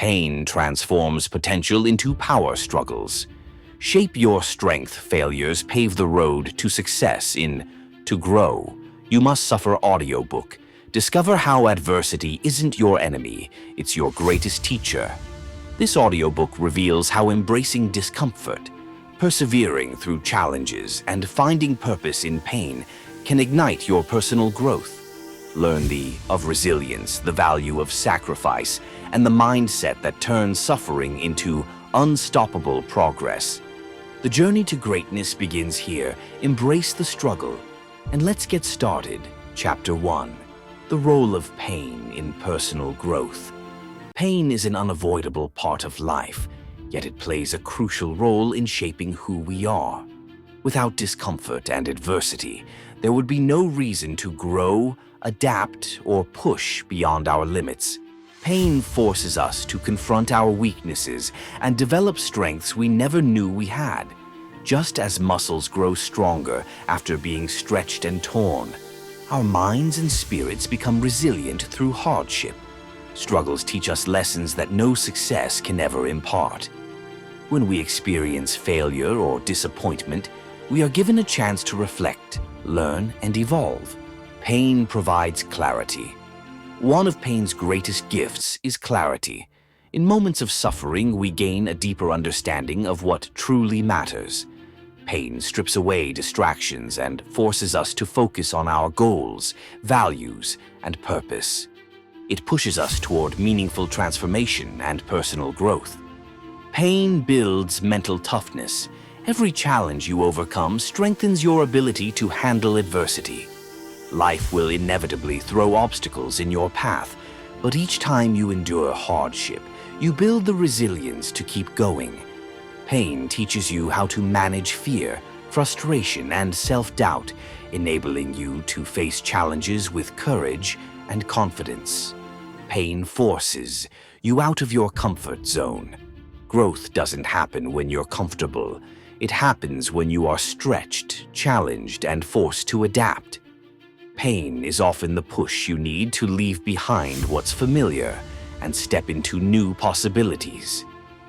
Pain transforms potential into power struggles. Shape your strength. Failures pave the road to success. To grow, you must suffer. Audiobook. Discover how adversity isn't your enemy, it's your greatest teacher. This audiobook reveals how embracing discomfort, persevering through challenges, and finding purpose in pain can ignite your personal growth. Learn of resilience, the value of sacrifice, and the mindset that turns suffering into unstoppable progress. The journey to greatness begins here. Embrace the struggle. And let's get started. Chapter 1. The role of pain in personal growth. Pain is an unavoidable part of life, yet it plays a crucial role in shaping who we are. Without discomfort and adversity, there would be no reason to grow, adapt, or push beyond our limits. Pain forces us to confront our weaknesses and develop strengths we never knew we had. Just as muscles grow stronger after being stretched and torn, our minds and spirits become resilient through hardship. Struggles teach us lessons that no success can ever impart. When we experience failure or disappointment, we are given a chance to reflect, learn, and evolve. Pain provides clarity. One of pain's greatest gifts is clarity. In moments of suffering, we gain a deeper understanding of what truly matters. Pain strips away distractions and forces us to focus on our goals, values, and purpose. It pushes us toward meaningful transformation and personal growth. Pain builds mental toughness. Every challenge you overcome strengthens your ability to handle adversity. Life will inevitably throw obstacles in your path, but each time you endure hardship, you build the resilience to keep going. Pain teaches you how to manage fear, frustration, and self-doubt, enabling you to face challenges with courage and confidence. Pain forces you out of your comfort zone. Growth doesn't happen when you're comfortable. It happens when you are stretched, challenged, and forced to adapt. Pain is often the push you need to leave behind what's familiar and step into new possibilities.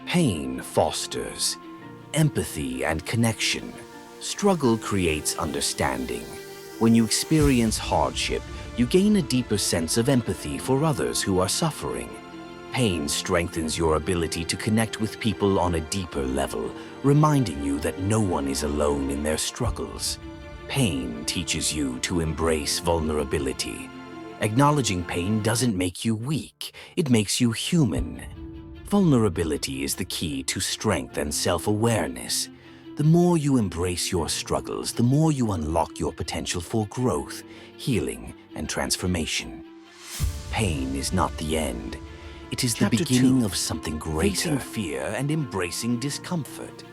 Pain fosters empathy and connection. Struggle creates understanding. When you experience hardship, you gain a deeper sense of empathy for others who are suffering. Pain strengthens your ability to connect with people on a deeper level, reminding you that no one is alone in their struggles. Pain teaches you to embrace vulnerability. Acknowledging pain doesn't make you weak, it makes you human. Vulnerability is the key to strength and self-awareness. The more you embrace your struggles, the more you unlock your potential for growth, healing, and transformation. Pain is not the end. It is the beginning of something greater. Facing fear and embracing discomfort.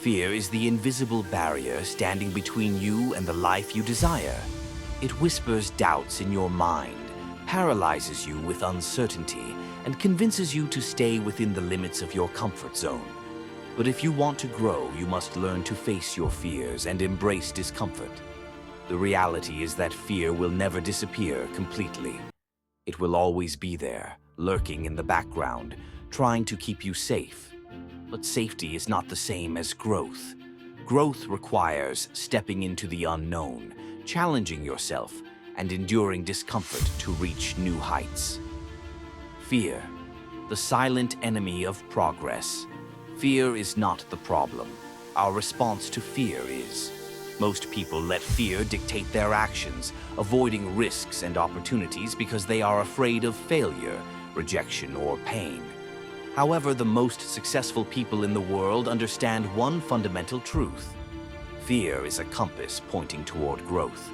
Fear is the invisible barrier standing between you and the life you desire. It whispers doubts in your mind, paralyzes you with uncertainty, and convinces you to stay within the limits of your comfort zone. But if you want to grow, you must learn to face your fears and embrace discomfort. The reality is that fear will never disappear completely. It will always be there, lurking in the background, trying to keep you safe. But safety is not the same as growth. Growth requires stepping into the unknown, challenging yourself, and enduring discomfort to reach new heights. Fear, the silent enemy of progress. Fear is not the problem. Our response to fear is. Most people let fear dictate their actions, avoiding risks and opportunities because they are afraid of failure, rejection, or pain. However, the most successful people in the world understand one fundamental truth. Fear is a compass pointing toward growth.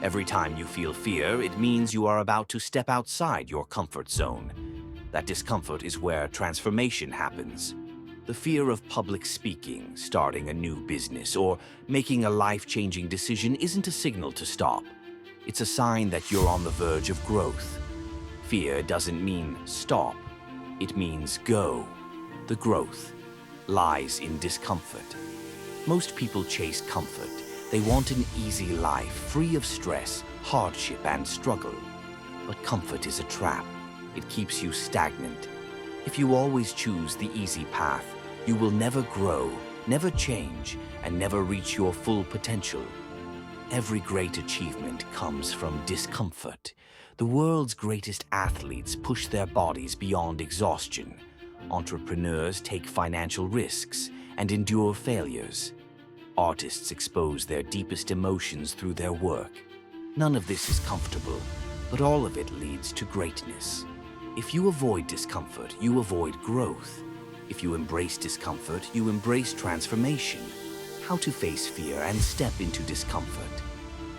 Every time you feel fear, it means you are about to step outside your comfort zone. That discomfort is where transformation happens. The fear of public speaking, starting a new business, or making a life-changing decision isn't a signal to stop. It's a sign that you're on the verge of growth. Fear doesn't mean stop. It means go. The growth lies in discomfort. Most people chase comfort. They want an easy life, free of stress, hardship, and struggle. But comfort is a trap. It keeps you stagnant. If you always choose the easy path, you will never grow, never change, and never reach your full potential. Every great achievement comes from discomfort. The world's greatest athletes push their bodies beyond exhaustion. Entrepreneurs take financial risks and endure failures. Artists expose their deepest emotions through their work. None of this is comfortable, but all of it leads to greatness. If you avoid discomfort, you avoid growth. If you embrace discomfort, you embrace transformation. How to face fear and step into discomfort.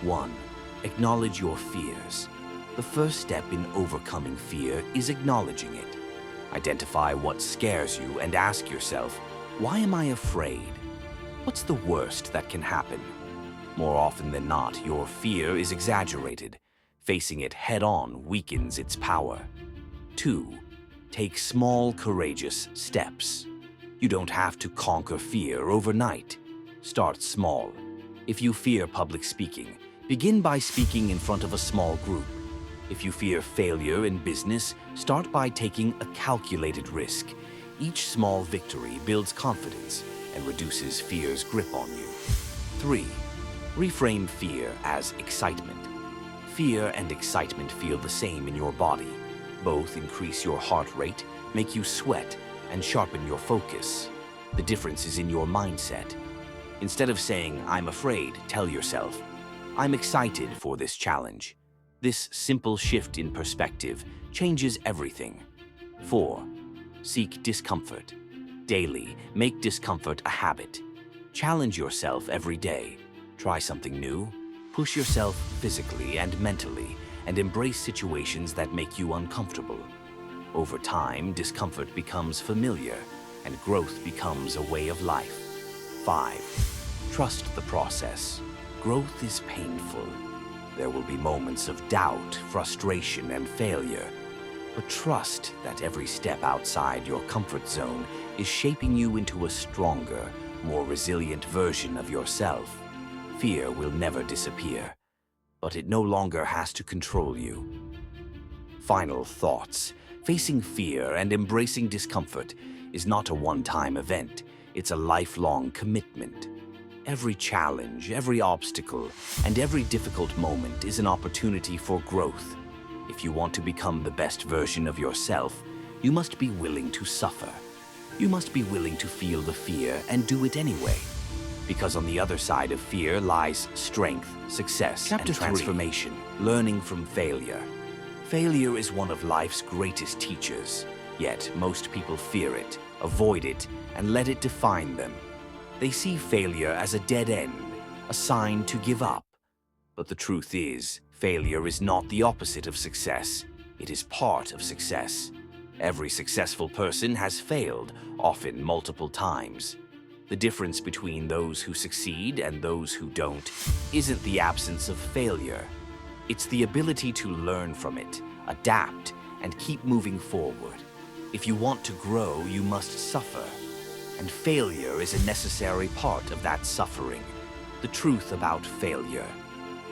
1. Acknowledge your fears. The first step in overcoming fear is acknowledging it. Identify what scares you and ask yourself, why am I afraid? What's the worst that can happen? More often than not, your fear is exaggerated. Facing it head-on weakens its power. 2. Take small, courageous steps. You don't have to conquer fear overnight. Start small. If you fear public speaking, begin by speaking in front of a small group. If you fear failure in business, start by taking a calculated risk. Each small victory builds confidence and reduces fear's grip on you. 3. Reframe fear as excitement. Fear and excitement feel the same in your body. Both increase your heart rate, make you sweat, and sharpen your focus. The difference is in your mindset. Instead of saying, "I'm afraid," tell yourself, "I'm excited for this challenge." This simple shift in perspective changes everything. 4. Seek discomfort. Daily, make discomfort a habit. Challenge yourself every day. Try something new. Push yourself physically and mentally, and embrace situations that make you uncomfortable. Over time, discomfort becomes familiar, and growth becomes a way of life. 5. Trust the process. Growth is painful. There will be moments of doubt, frustration, and failure. But trust that every step outside your comfort zone is shaping you into a stronger, more resilient version of yourself. Fear will never disappear, but it no longer has to control you. Final thoughts. Facing fear and embracing discomfort is not a one-time event. It's a lifelong commitment. Every challenge, every obstacle, and every difficult moment is an opportunity for growth. If you want to become the best version of yourself, you must be willing to suffer. You must be willing to feel the fear and do it anyway. Because on the other side of fear lies strength, success, and transformation. Learning from failure. Failure is one of life's greatest teachers, yet most people fear it, avoid it, and let it define them. They see failure as a dead end, a sign to give up. But the truth is, failure is not the opposite of success. It is part of success. Every successful person has failed, often multiple times. The difference between those who succeed and those who don't isn't the absence of failure. It's the ability to learn from it, adapt, and keep moving forward. If you want to grow, you must suffer. And failure is a necessary part of that suffering. The truth about failure.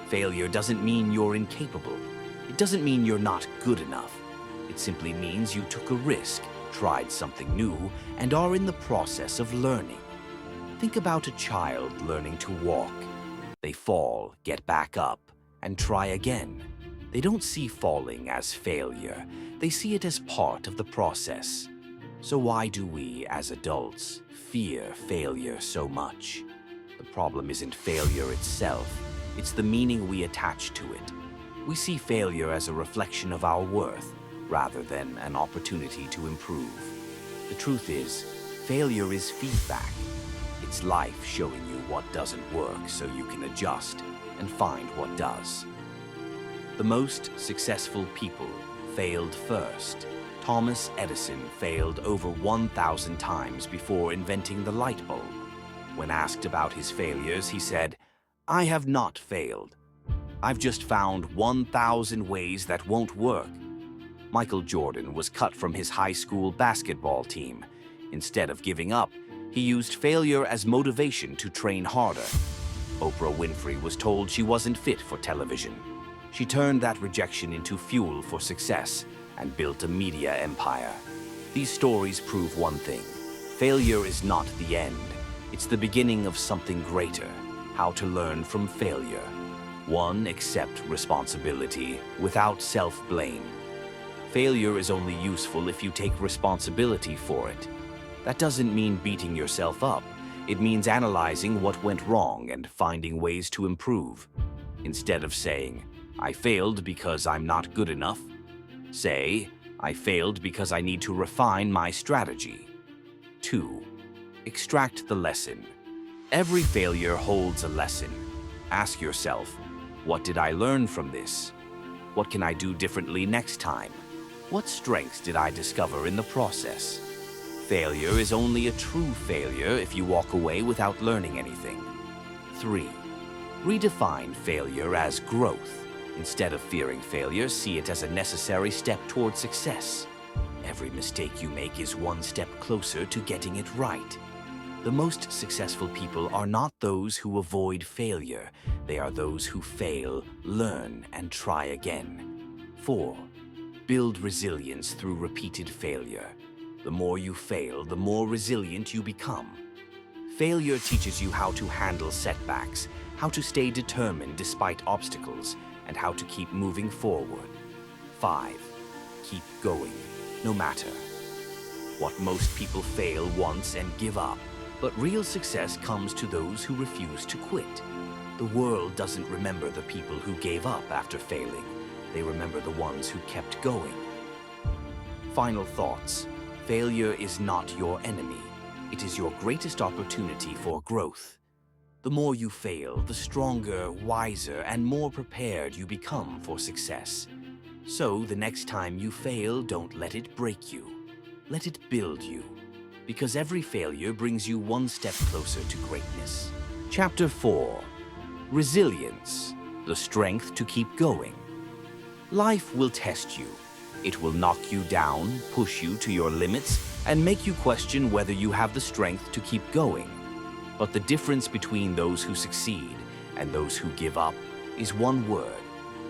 Failure doesn't mean you're incapable. It doesn't mean you're not good enough. It simply means you took a risk, tried something new, and are in the process of learning. Think about a child learning to walk. They fall, get back up, and try again. They don't see falling as failure. They see it as part of the process. So why do we, as adults, fear failure so much? The problem isn't failure itself. It's the meaning we attach to it. We see failure as a reflection of our worth, rather than an opportunity to improve. The truth is, failure is feedback. It's life showing you what doesn't work so you can adjust and find what does. The most successful people failed first. Thomas Edison failed over 1,000 times before inventing the light bulb. When asked about his failures, he said, "I have not failed. I've just found 1,000 ways that won't work." Michael Jordan was cut from his high school basketball team. Instead of giving up, he used failure as motivation to train harder. Oprah Winfrey was told she wasn't fit for television. She turned that rejection into fuel for success and built a media empire. These stories prove one thing: failure is not the end. It's the beginning of something greater. How to learn from failure. 1. Accept responsibility without self-blame. Failure is only useful if you take responsibility for it. That doesn't mean beating yourself up. It means analyzing what went wrong and finding ways to improve. Instead of saying, "I failed because I'm not good enough," say, "I failed because I need to refine my strategy." 2. Extract the lesson. Every failure holds a lesson. Ask yourself, what did I learn from this? What can I do differently next time? What strengths did I discover in the process? Failure is only a true failure if you walk away without learning anything. 3. Redefine failure as growth. Instead of fearing failure, see it as a necessary step toward success. Every mistake you make is one step closer to getting it right. The most successful people are not those who avoid failure. They are those who fail, learn, and try again. 4. Build resilience through repeated failure. The more you fail, the more resilient you become. Failure teaches you how to handle setbacks, how to stay determined despite obstacles, and how to keep moving forward. 5. Keep going, no matter what. Most people fail once and give up. But real success comes to those who refuse to quit. The world doesn't remember the people who gave up after failing. They remember the ones who kept going. Final thoughts. Failure is not your enemy. It is your greatest opportunity for growth. The more you fail, the stronger, wiser, and more prepared you become for success. So the next time you fail, don't let it break you. Let it build you. Because every failure brings you one step closer to greatness. Chapter 4. Resilience, the strength to keep going. Life will test you. It will knock you down, push you to your limits, and make you question whether you have the strength to keep going. But the difference between those who succeed and those who give up is one word: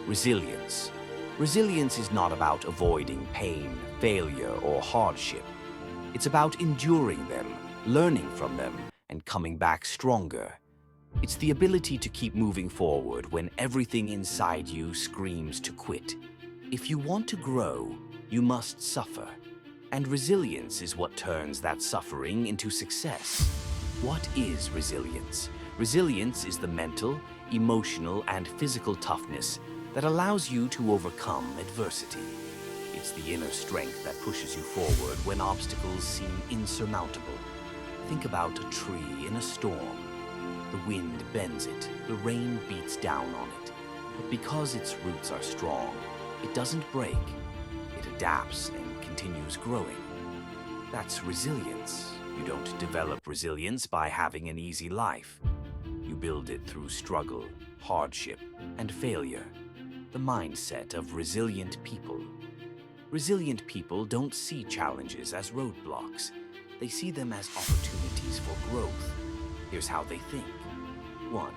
resilience. Resilience is not about avoiding pain, failure, or hardship. It's about enduring them, learning from them, and coming back stronger. It's the ability to keep moving forward when everything inside you screams to quit. If you want to grow, you must suffer. And resilience is what turns that suffering into success. What is resilience? Resilience is the mental, emotional, and physical toughness that allows you to overcome adversity. It's the inner strength that pushes you forward when obstacles seem insurmountable. Think about a tree in a storm. The wind bends it, the rain beats down on it. But because its roots are strong, it doesn't break. It adapts and continues growing. That's resilience. You don't develop resilience by having an easy life. You build it through struggle, hardship, and failure. The mindset of resilient people. Resilient people don't see challenges as roadblocks. They see them as opportunities for growth. Here's how they think. 1.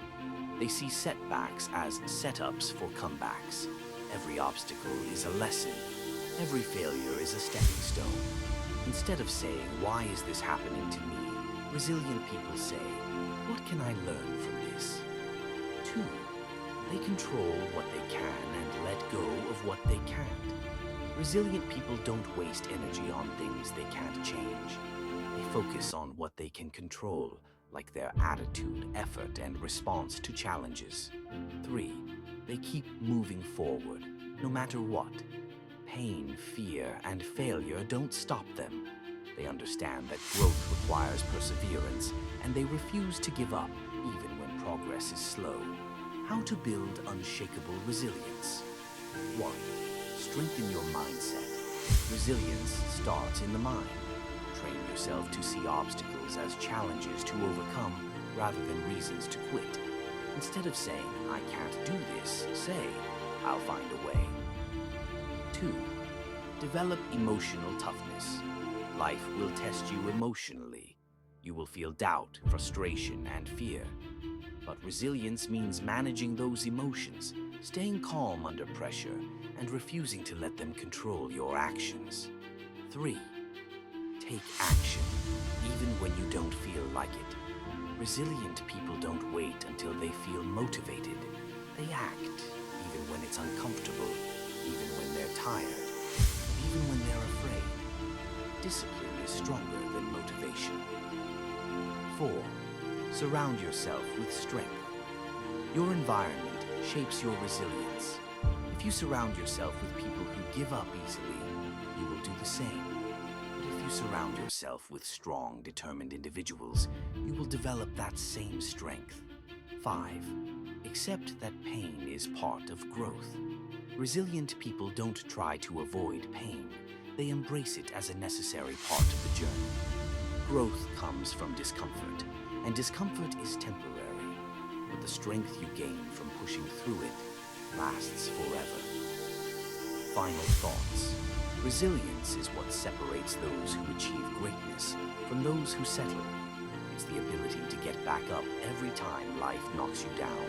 They see setbacks as setups for comebacks. Every obstacle is a lesson. Every failure is a stepping stone. Instead of saying, "Why is this happening to me?" resilient people say, "What can I learn from this?" 2. They control what they can and let go of what they can't. Resilient people don't waste energy on things they can't change. They focus on what they can control, like their attitude, effort, and response to challenges. 3. They keep moving forward, no matter what. Pain, fear, and failure don't stop them. They understand that growth requires perseverance, and they refuse to give up, even when progress is slow. How to build unshakable resilience. 1. Strengthen your mindset. Resilience starts in the mind. Train yourself to see obstacles as challenges to overcome rather than reasons to quit. Instead of saying, "I can't do this," say, "I'll find a way." 2. Develop emotional toughness. Life will test you emotionally. You will feel doubt, frustration, and fear. But resilience means managing those emotions, staying calm under pressure, and refusing to let them control your actions. 3. take action, even when you don't feel like it. Resilient people don't wait until they feel motivated. They act, even when it's uncomfortable, even when they're tired, even when they're afraid. Discipline is stronger than motivation. 4. Surround yourself with strength. Your environment shapes your resilience. If you surround yourself with people who give up easily, you will do the same. But if you surround yourself with strong, determined individuals, you will develop that same strength. 5. Accept that pain is part of growth. Resilient people don't try to avoid pain. They embrace it as a necessary part of the journey. Growth comes from discomfort, and discomfort is temporary. But the strength you gain from pushing through it lasts forever. Final thoughts. Resilience is what separates those who achieve greatness from those who settle. It's the ability to get back up every time life knocks you down.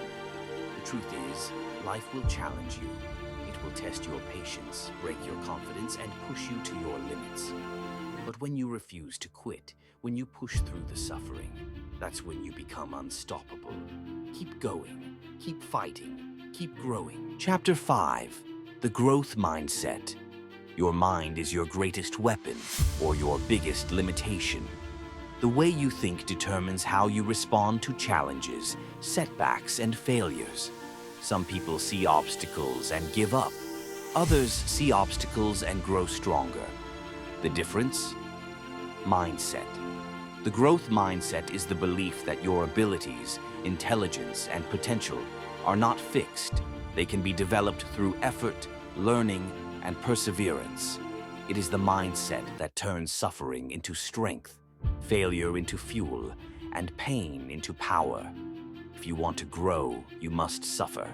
The truth is, life will challenge you. It will test your patience, break your confidence, and push you to your limits. But when you refuse to quit, when you push through the suffering, that's when you become unstoppable. Keep going, keep fighting, keep growing. Chapter 5. The Growth Mindset. Your mind is your greatest weapon or your biggest limitation. The way you think determines how you respond to challenges, setbacks, and failures. Some people see obstacles and give up. Others see obstacles and grow stronger. The difference? Mindset. The growth mindset is the belief that your abilities, intelligence, and potential are not fixed. They can be developed through effort, learning, and perseverance. It is the mindset that turns suffering into strength, failure into fuel, and pain into power. If you want to grow, you must suffer.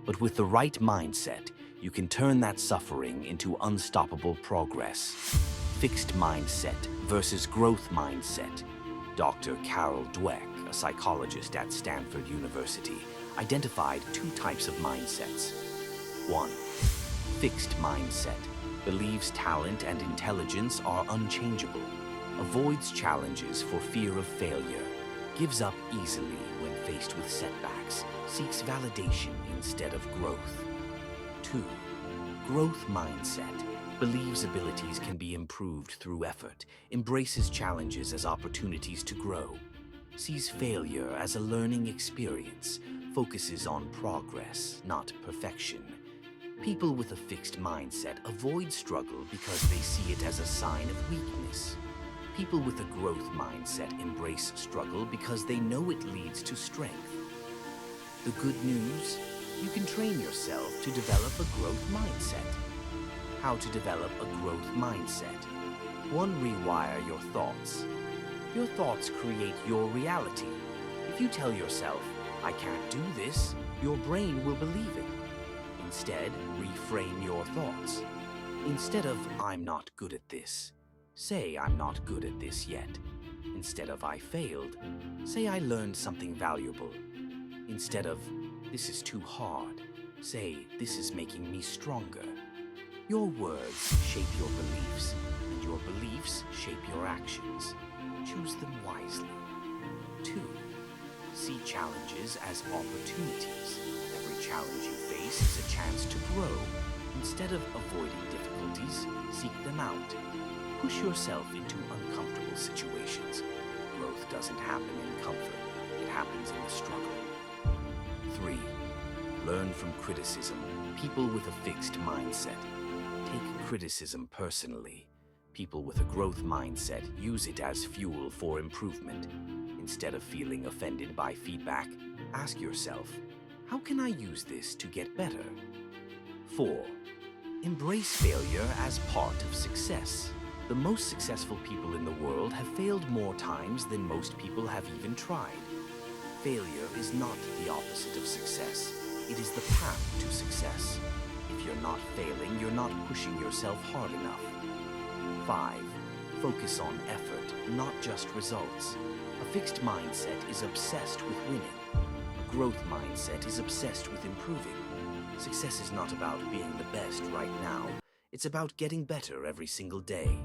But with the right mindset, you can turn that suffering into unstoppable progress. Fixed mindset versus growth mindset. Dr. Carol Dweck, a psychologist at Stanford University, identified 2 types of mindsets. 1. Fixed mindset believes talent and intelligence are unchangeable, avoids challenges for fear of failure, gives up easily when faced with setbacks, seeks validation instead of growth. 2. Growth mindset believes abilities can be improved through effort, embraces challenges as opportunities to grow, sees failure as a learning experience, focuses on progress, not perfection. People with a fixed mindset avoid struggle because they see it as a sign of weakness. People with a growth mindset embrace struggle because they know it leads to strength. The good news? You can train yourself to develop a growth mindset. How to develop a growth mindset? 1. Rewire your thoughts. Your thoughts create your reality. If you tell yourself, "I can't do this," your brain will believe it. Instead, reframe your thoughts. Instead of, "I'm not good at this," say, "I'm not good at this yet." Instead of, "I failed," say, "I learned something valuable." Instead of, "This is too hard," say, "This is making me stronger." Your words shape your beliefs, and your beliefs shape your actions. Choose them wisely. 2. See challenges as opportunities. Every challenge you face is a chance to grow. Instead of avoiding difficulties, seek them out. Push yourself into uncomfortable situations. Growth doesn't happen in comfort. It happens in the struggle. 3. Learn from criticism. People with a fixed mindset take criticism personally. People with a growth mindset use it as fuel for improvement. Instead of feeling offended by feedback, ask yourself, "How can I use this to get better?" 4. Embrace failure as part of success. The most successful people in the world have failed more times than most people have even tried. Failure is not the opposite of success. It is the path to success. If you're not failing, you're not pushing yourself hard enough. 5. Focus on effort, not just results. A fixed mindset is obsessed with winning. A growth mindset is obsessed with improving. Success is not about being the best right now. It's about getting better every single day.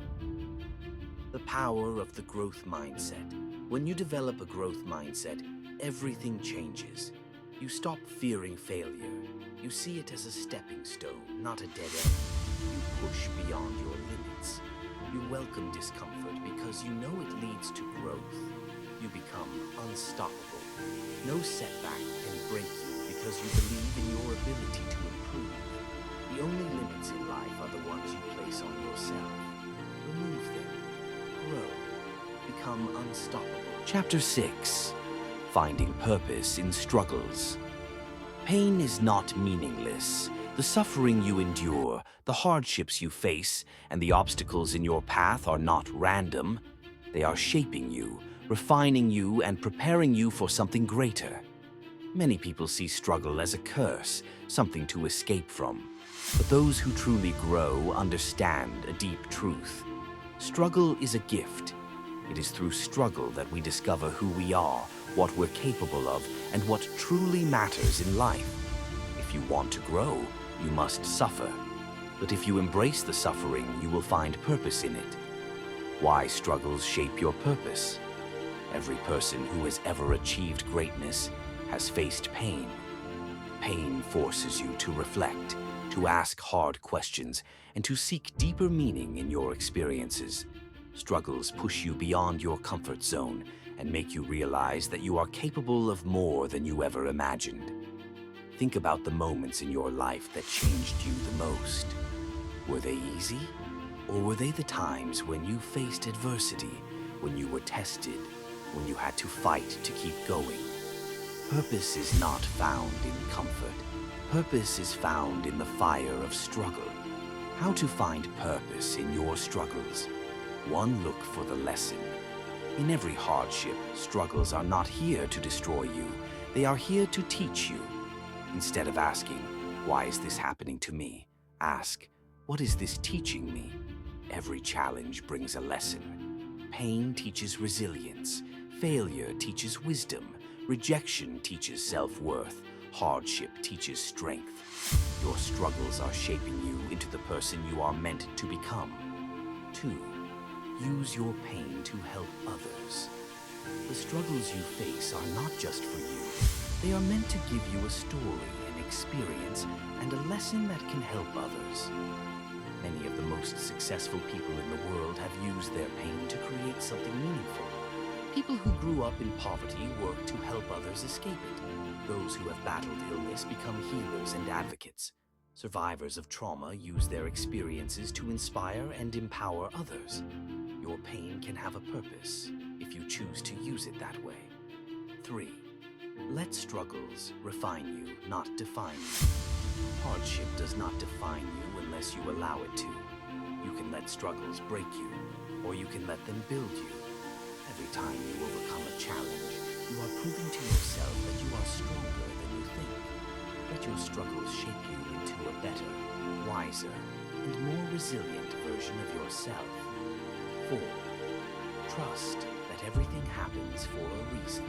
The power of the growth mindset. When you develop a growth mindset, everything changes. You stop fearing failure. You see it as a stepping stone, not a dead end. You push beyond your limits. You welcome discomfort because you know it leads to growth. You become unstoppable. No setback can break you because you believe in your ability to improve. The only limits in life are the ones you place on yourself. Remove them. Grow. Become unstoppable. Chapter 6. Finding purpose in struggles. Pain is not meaningless. The suffering you endure, the hardships you face, and the obstacles in your path are not random. They are shaping you, refining you, and preparing you for something greater. Many people see struggle as a curse, something to escape from. But those who truly grow understand a deep truth. Struggle is a gift. It is through struggle that we discover who we are, what we're capable of, and what truly matters in life. If you want to grow, you must suffer. But if you embrace the suffering, you will find purpose in it. Why struggles shape your purpose? Every person who has ever achieved greatness has faced pain. Pain forces you to reflect, to ask hard questions, and to seek deeper meaning in your experiences. Struggles push you beyond your comfort zone and make you realize that you are capable of more than you ever imagined. Think about the moments in your life that changed you the most. Were they easy? Or were they the times when you faced adversity, when you were tested, when you had to fight to keep going? Purpose is not found in comfort. Purpose is found in the fire of struggle. How to find purpose in your struggles? 1. Look for the lesson. In every hardship, struggles are not here to destroy you. They are here to teach you. Instead of asking, "Why is this happening to me?" ask, "What is this teaching me?" Every challenge brings a lesson. Pain teaches resilience. Failure teaches wisdom. Rejection teaches self-worth. Hardship teaches strength. Your struggles are shaping you into the person you are meant to become. 2. Use your pain to help others. The struggles you face are not just for you. They are meant to give you a story, an experience, and a lesson that can help others. Many of the most successful people in the world have used their pain to create something meaningful. People who grew up in poverty work to help others escape it. Those who have battled illness become healers and advocates. Survivors of trauma use their experiences to inspire and empower others. Your pain can have a purpose if you choose to use it that way. 3. Let struggles refine you, not define you. Hardship does not define you unless you allow it to. You can let struggles break you, or you can let them build you. Every time you overcome a challenge, you are proving to yourself that you are stronger than you think. Let your struggles shape you into a better, wiser, and more resilient version of yourself. 4. Trust that everything happens for a reason.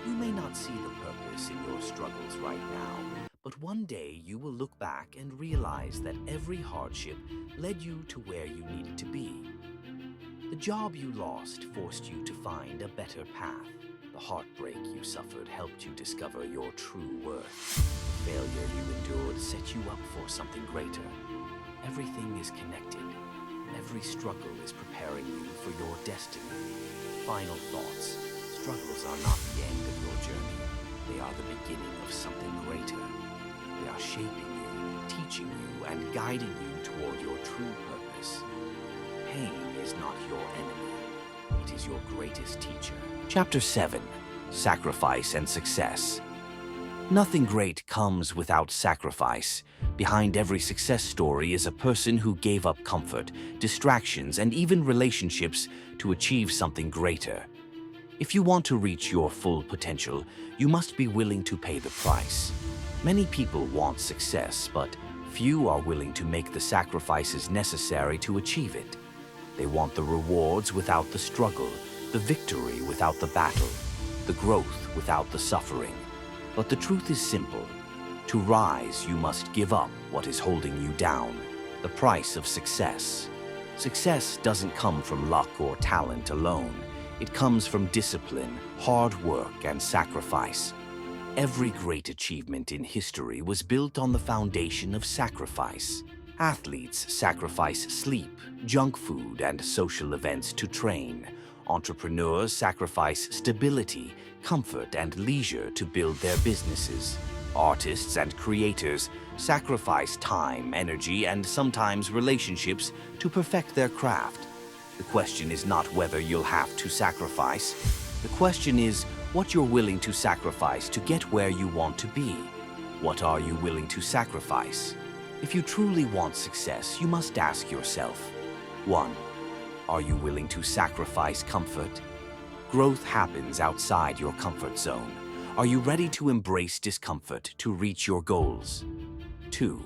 You may not see the purpose in your struggles right now, but one day you will look back and realize that every hardship led you to where you needed to be. The job you lost forced you to find a better path. The heartbreak you suffered helped you discover your true worth. The failure you endured set you up for something greater. Everything is connected. Every struggle is preparing you for your destiny. Final thoughts. Struggles are not the end of your journey. They are the beginning of something greater. They are shaping you, teaching you, and guiding you toward your true purpose. Pain is not your enemy. It is your greatest teacher. Chapter 7. Sacrifice and Success. Nothing great comes without sacrifice. Behind every success story is a person who gave up comfort, distractions, and even relationships to achieve something greater. If you want to reach your full potential, you must be willing to pay the price. Many people want success, but few are willing to make the sacrifices necessary to achieve it. They want the rewards without the struggle, the victory without the battle, the growth without the suffering. But the truth is simple. To rise, you must give up what is holding you down, the price of success. Success doesn't come from luck or talent alone. It comes from discipline, hard work, and sacrifice. Every great achievement in history was built on the foundation of sacrifice. Athletes sacrifice sleep, junk food, and social events to train. Entrepreneurs sacrifice stability, comfort, and leisure to build their businesses. Artists and creators sacrifice time, energy, and sometimes relationships to perfect their craft. The question is not whether you'll have to sacrifice. The question is what you're willing to sacrifice to get where you want to be. What are you willing to sacrifice? If you truly want success, you must ask yourself, 1. Are you willing to sacrifice comfort? Growth happens outside your comfort zone. Are you ready to embrace discomfort to reach your goals? 2.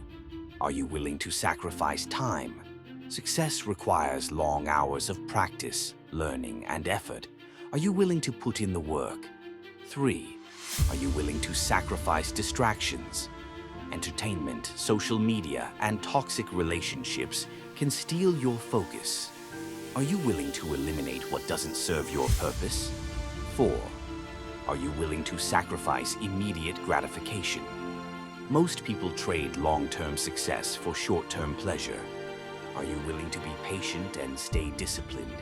Are you willing to sacrifice time? Success requires long hours of practice, learning, and effort. Are you willing to put in the work? 3. Are you willing to sacrifice distractions? Entertainment, social media, and toxic relationships can steal your focus. Are you willing to eliminate what doesn't serve your purpose? 4. Are you willing to sacrifice immediate gratification? Most people trade long-term success for short-term pleasure. Are you willing to be patient and stay disciplined?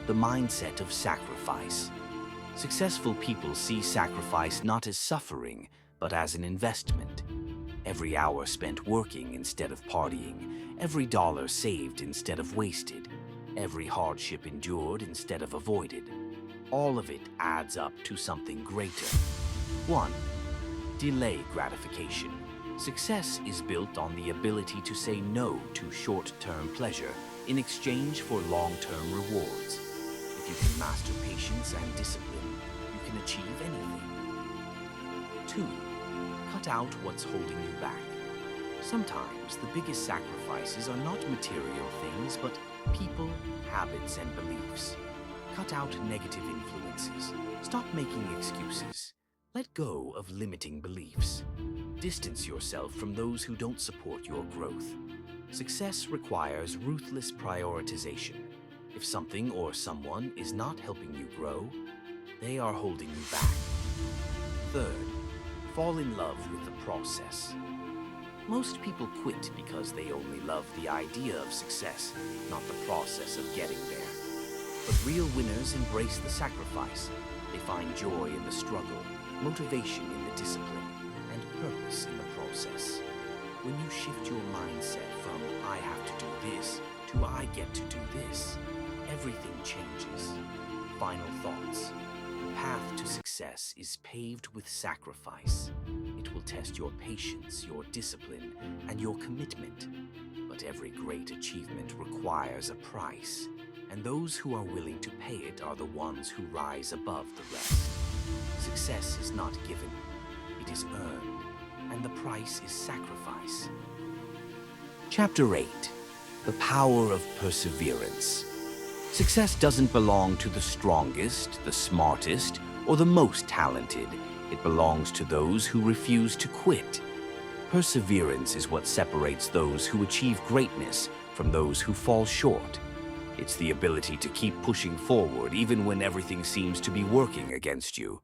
The mindset of sacrifice. Successful people see sacrifice not as suffering, but as an investment. Every hour spent working instead of partying, every dollar saved instead of wasted, every hardship endured instead of avoided. All of it adds up to something greater. 1. Delay gratification. Success is built on the ability to say no to short-term pleasure in exchange for long-term rewards. If you can master patience and discipline, you can achieve anything. 2. Cut out what's holding you back. Sometimes the biggest sacrifices are not material things, but people, habits, and beliefs. Cut out negative influences. Stop making excuses. Let go of limiting beliefs. Distance yourself from those who don't support your growth. Success requires ruthless prioritization. If something or someone is not helping you grow, they are holding you back. 3rd, fall in love with the process. Most people quit because they only love the idea of success, not the process of getting there. But real winners embrace the sacrifice. They find joy in the struggle, motivation in the discipline, and purpose in the process. When you shift your mindset from I have to do this to I get to do this, everything changes. Final thoughts. The path to success is paved with sacrifice. It will test your patience, your discipline, and your commitment. But every great achievement requires a price, and those who are willing to pay it are the ones who rise above the rest. Success is not given, it is earned, and the price is sacrifice. Chapter 8. The Power of Perseverance. Success doesn't belong to the strongest, the smartest, or the most talented. It belongs to those who refuse to quit. Perseverance is what separates those who achieve greatness from those who fall short. It's the ability to keep pushing forward even when everything seems to be working against you.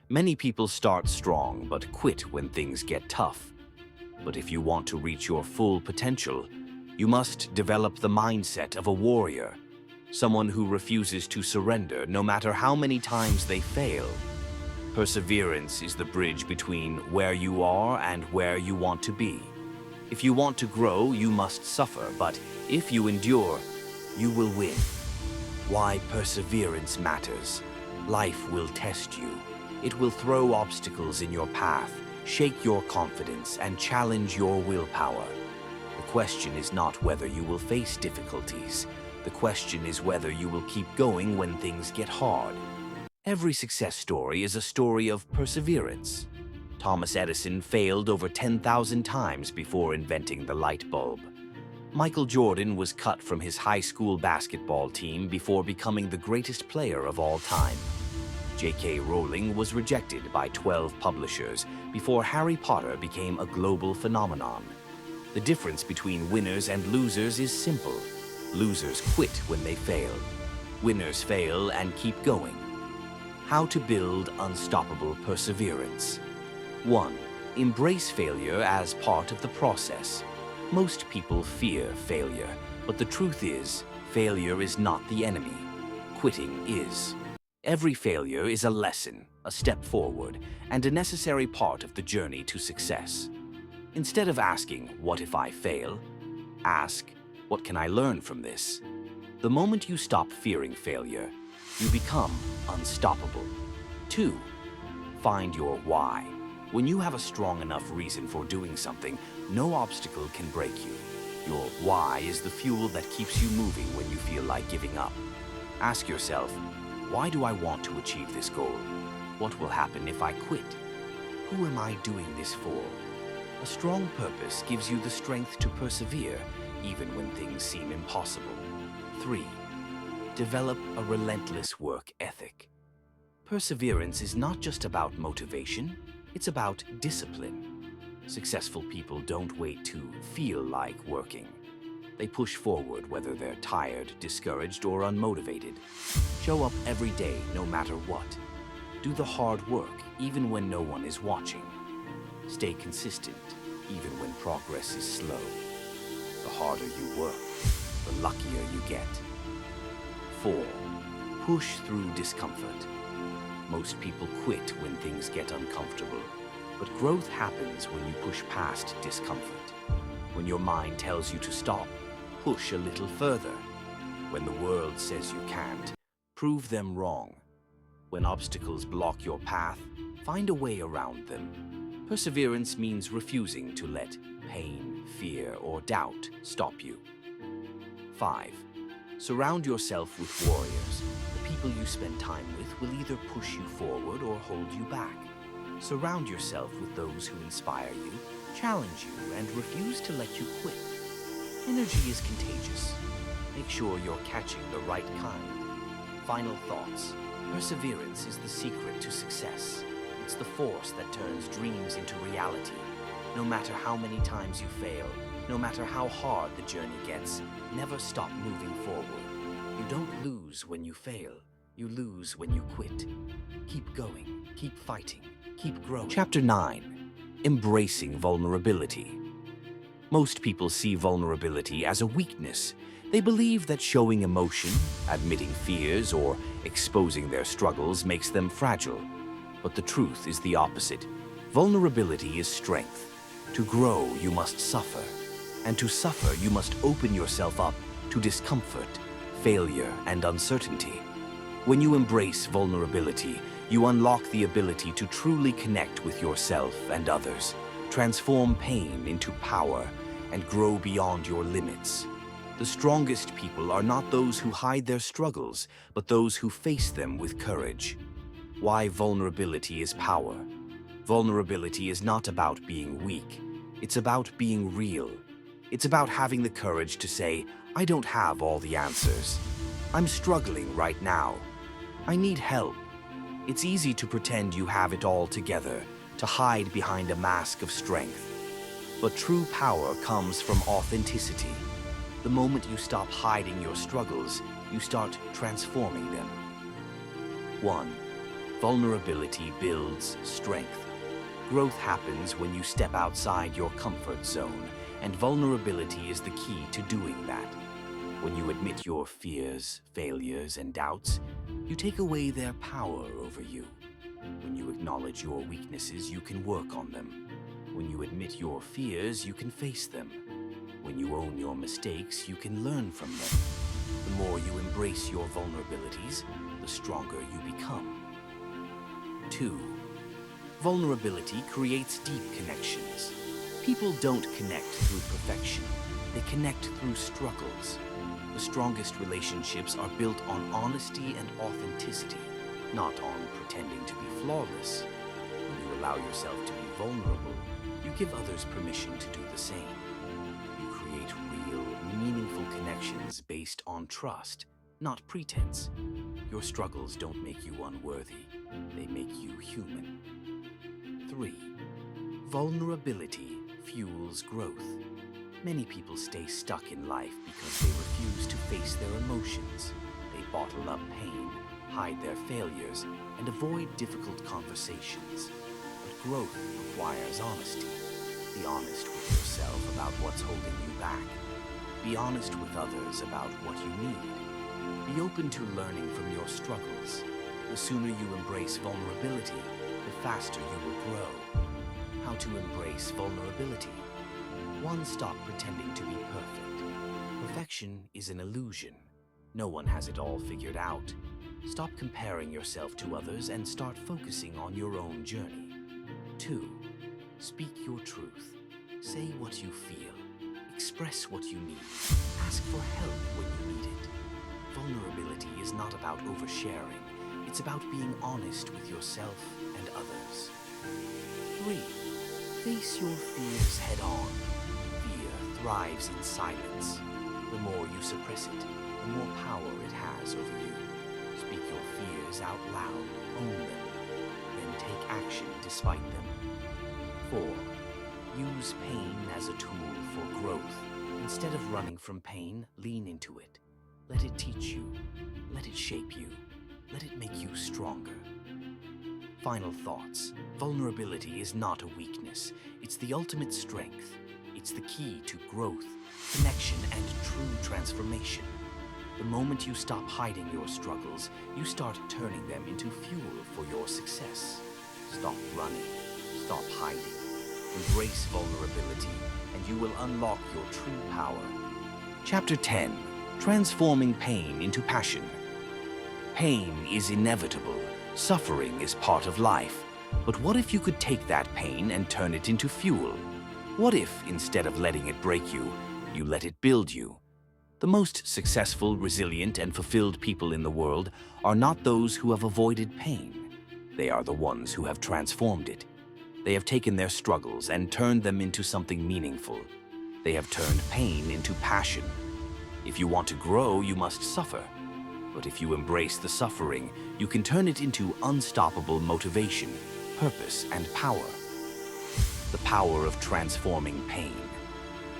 Many people start strong but quit when things get tough. But if you want to reach your full potential, you must develop the mindset of a warrior, someone who refuses to surrender no matter how many times they fail. Perseverance is the bridge between where you are and where you want to be. If you want to grow, you must suffer, but if you endure, you will win. Why perseverance matters. Life will test you. It will throw obstacles in your path, shake your confidence, and challenge your willpower. The question is not whether you will face difficulties. The question is whether you will keep going when things get hard. Every success story is a story of perseverance. Thomas Edison failed over 10,000 times before inventing the light bulb. Michael Jordan was cut from his high school basketball team before becoming the greatest player of all time. J.K. Rowling was rejected by 12 publishers before Harry Potter became a global phenomenon. The difference between winners and losers is simple. Losers quit when they fail. Winners fail and keep going. How to build unstoppable perseverance. 1. Embrace failure as part of the process. Most people fear failure, but the truth is, failure is not the enemy. Quitting is. Every failure is a lesson, a step forward, and a necessary part of the journey to success. Instead of asking, "What if I fail?" ask, "What can I learn from this?" The moment you stop fearing failure, you become unstoppable. 2. Find your why. When you have a strong enough reason for doing something, no obstacle can break you. Your why is the fuel that keeps you moving when you feel like giving up. Ask yourself, why do I want to achieve this goal? What will happen if I quit? Who am I doing this for? A strong purpose gives you the strength to persevere, even when things seem impossible. 3. Develop a relentless work ethic. Perseverance is not just about motivation, it's about discipline. Successful people don't wait to feel like working. They push forward whether they're tired, discouraged, or unmotivated. Show up every day, no matter what. Do the hard work, even when no one is watching. Stay consistent, even when progress is slow. The harder you work, the luckier you get. 4. Push through discomfort. Most people quit when things get uncomfortable, but growth happens when you push past discomfort. When your mind tells you to stop, push a little further. When the world says you can't, prove them wrong. When obstacles block your path, find a way around them. Perseverance means refusing to let pain, fear, or doubt stop you. 5. Surround yourself with warriors. The people you spend time with will either push you forward or hold you back. Surround yourself with those who inspire you, challenge you, and refuse to let you quit. Energy is contagious. Make sure you're catching the right kind. Final thoughts. Perseverance is the secret to success. It's the force that turns dreams into reality. No matter how many times you fail, no matter how hard the journey gets, never stop moving forward. You don't lose when you fail. You lose when you quit. Keep going, keep fighting, keep growing. Chapter 9. Embracing vulnerability. Most people see vulnerability as a weakness. They believe that showing emotion, admitting fears, or exposing their struggles makes them fragile. But the truth is the opposite. Vulnerability is strength. To grow, you must suffer. And to suffer, you must open yourself up to discomfort, failure, and uncertainty. When you embrace vulnerability, you unlock the ability to truly connect with yourself and others, transform pain into power, and grow beyond your limits. The strongest people are not those who hide their struggles, but those who face them with courage. Why vulnerability is power. Vulnerability is not about being weak. It's about being real. It's about having the courage to say, I don't have all the answers. I'm struggling right now. I need help. It's easy to pretend you have it all together, to hide behind a mask of strength. But true power comes from authenticity. The moment you stop hiding your struggles, you start transforming them. 1. Vulnerability builds strength. Growth happens when you step outside your comfort zone, and vulnerability is the key to doing that. When you admit your fears, failures, and doubts, you take away their power over you. When you acknowledge your weaknesses, you can work on them. When you admit your fears, you can face them. When you own your mistakes, you can learn from them. The more you embrace your vulnerabilities, the stronger you become. 2. Vulnerability creates deep connections. People don't connect through perfection. They connect through struggles. The strongest relationships are built on honesty and authenticity, not on pretending to be flawless. When you allow yourself to be vulnerable, you give others permission to do the same. You create real, meaningful connections based on trust, not pretense. Your struggles don't make you unworthy. They make you human. 3. Vulnerability fuels growth. Many people stay stuck in life because they refuse to face their emotions. They bottle up pain, hide their failures, and avoid difficult conversations. But growth requires honesty. Be honest with yourself about what's holding you back. Be honest with others about what you need. Be open to learning from your struggles. The sooner you embrace vulnerability, the faster you will grow. How to embrace vulnerability? 1. Stop pretending to be perfect. Perfection is an illusion. No one has it all figured out. Stop comparing yourself to others and start focusing on your own journey. 2. Speak your truth. Say what you feel. Express what you need. Ask for help when you need it. Vulnerability is not about oversharing. It's about being honest with yourself and others. 3. Face your fears head on. Fear thrives in silence. The more you suppress it, the more power it has over you. Speak your fears out loud, own them, then take action despite them. 4. Use pain as a tool for growth. Instead of running from pain, lean into it. Let it teach you. Let it shape you. Let it make you stronger. Final thoughts. Vulnerability is not a weakness. It's the ultimate strength. It's the key to growth, connection, and true transformation. The moment you stop hiding your struggles, you start turning them into fuel for your success. Stop running. Stop hiding. Embrace vulnerability, and you will unlock your true power. Chapter 10. Transforming pain into passion. Pain is inevitable. Suffering is part of life. But what if you could take that pain and turn it into fuel? What if, instead of letting it break you, you let it build you? The most successful, resilient, and fulfilled people in the world are not those who have avoided pain. They are the ones who have transformed it. They have taken their struggles and turned them into something meaningful. They have turned pain into passion. If you want to grow, you must suffer. But if you embrace the suffering, you can turn it into unstoppable motivation, purpose, and power. The power of transforming pain.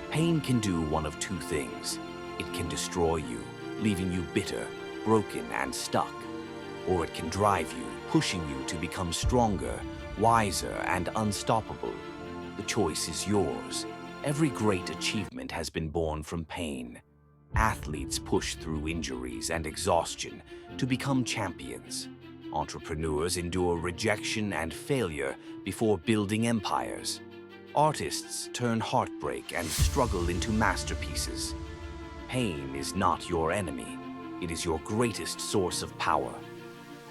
Pain can do one of two things. It can destroy you, leaving you bitter, broken, and stuck. Or it can drive you, pushing you to become stronger, wiser, and unstoppable. The choice is yours. Every great achievement has been born from pain. Athletes push through injuries and exhaustion to become champions. Entrepreneurs endure rejection and failure before building empires. Artists turn heartbreak and struggle into masterpieces. Pain is not your enemy. It is your greatest source of power.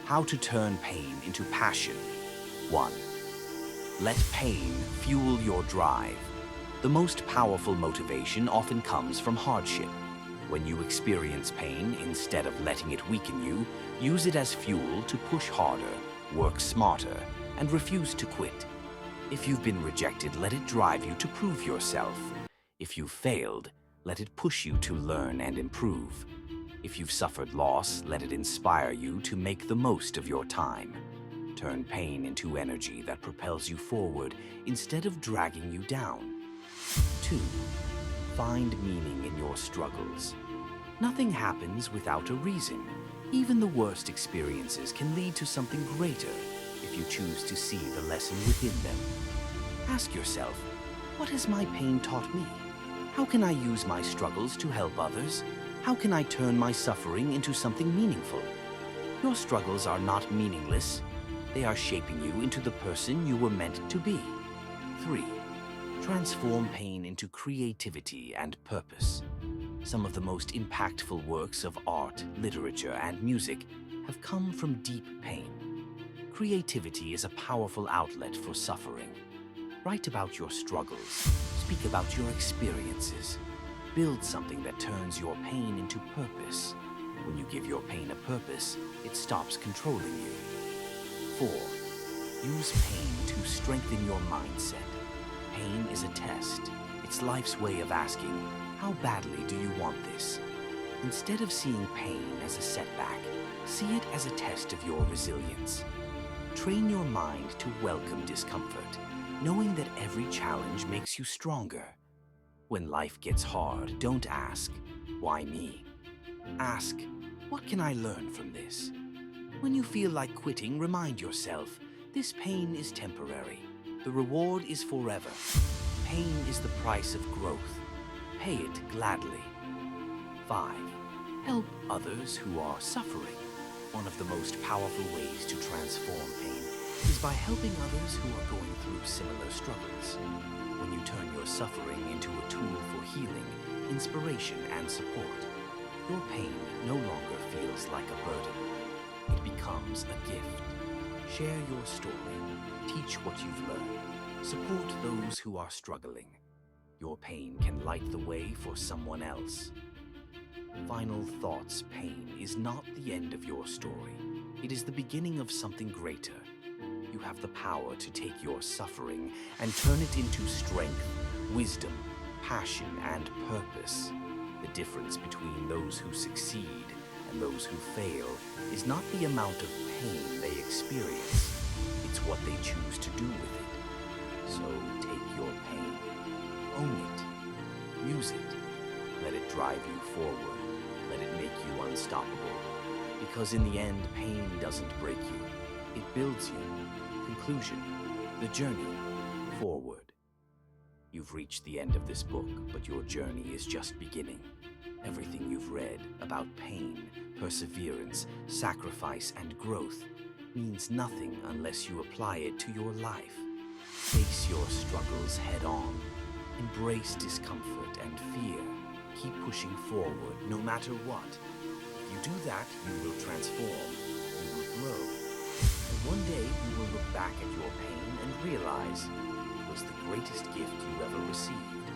How to turn pain into passion. 1. Let pain fuel your drive. The most powerful motivation often comes from hardship. When you experience pain, instead of letting it weaken you, use it as fuel to push harder, work smarter, and refuse to quit. If you've been rejected, let it drive you to prove yourself. If you've failed, let it push you to learn and improve. If you've suffered loss, let it inspire you to make the most of your time. Turn pain into energy that propels you forward instead of dragging you down. 2. Find meaning in your struggles. Nothing happens without a reason. Even the worst experiences can lead to something greater if you choose to see the lesson within them. Ask yourself, what has my pain taught me? How can I use my struggles to help others? How can I turn my suffering into something meaningful? Your struggles are not meaningless. They are shaping you into the person you were meant to be. 3. Transform pain into creativity and purpose. Some of the most impactful works of art, literature, and music have come from deep pain. Creativity is a powerful outlet for suffering. Write about your struggles. Speak about your experiences. Build something that turns your pain into purpose. When you give your pain a purpose, it stops controlling you. 4. Use pain to strengthen your mindset. Pain is a test. It's life's way of asking, how badly do you want this? Instead of seeing pain as a setback, see it as a test of your resilience. Train your mind to welcome discomfort, knowing that every challenge makes you stronger. When life gets hard, don't ask, "Why me?" Ask, "What can I learn from this?" When you feel like quitting, remind yourself, this pain is temporary. The reward is forever. Pain is the price of growth. Pay it gladly. 5. Help others who are suffering. One of the most powerful ways to transform pain is by helping others who are going through similar struggles. When you turn your suffering into a tool for healing, inspiration, and support, your pain no longer feels like a burden. It becomes a gift. Share your story. Teach what you've learned. Support those who are struggling. Your pain can light the way for someone else. Final thoughts: pain is not the end of your story. It is the beginning of something greater. You have the power to take your suffering and turn it into strength, wisdom, passion, and purpose. The difference between those who succeed and those who fail is not the amount of pain they experience. It's what they choose to do with it. So take your pain. Own it. Use it. Let it drive you forward. Let it make you unstoppable. Because in the end, pain doesn't break you. It builds you. Conclusion: the journey forward. You've reached the end of this book, but your journey is just beginning. Everything you've read about pain, perseverance, sacrifice, and growth means nothing unless you apply it to your life. Face your struggles head on. Embrace discomfort and fear. Keep pushing forward no matter what. If you do that, you will transform. You will grow. And one day you will look back at your pain and realize it was the greatest gift you ever received.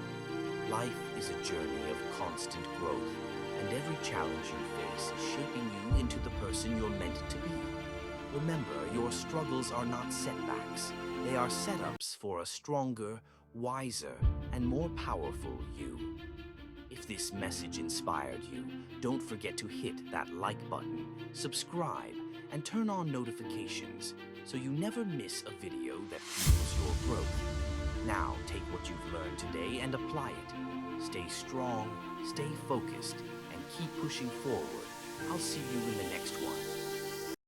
Life is a journey of constant growth, and every challenge you face is shaping you into the person you're meant to be. Remember, your struggles are not setbacks. They are setups for a stronger, wiser, and more powerful you. If this message inspired you, don't forget to hit that like button, subscribe, and turn on notifications so you never miss a video that fuels your growth. Now, take what you've learned today and apply it. Stay strong, stay focused, and keep pushing forward. I'll see you in the next one.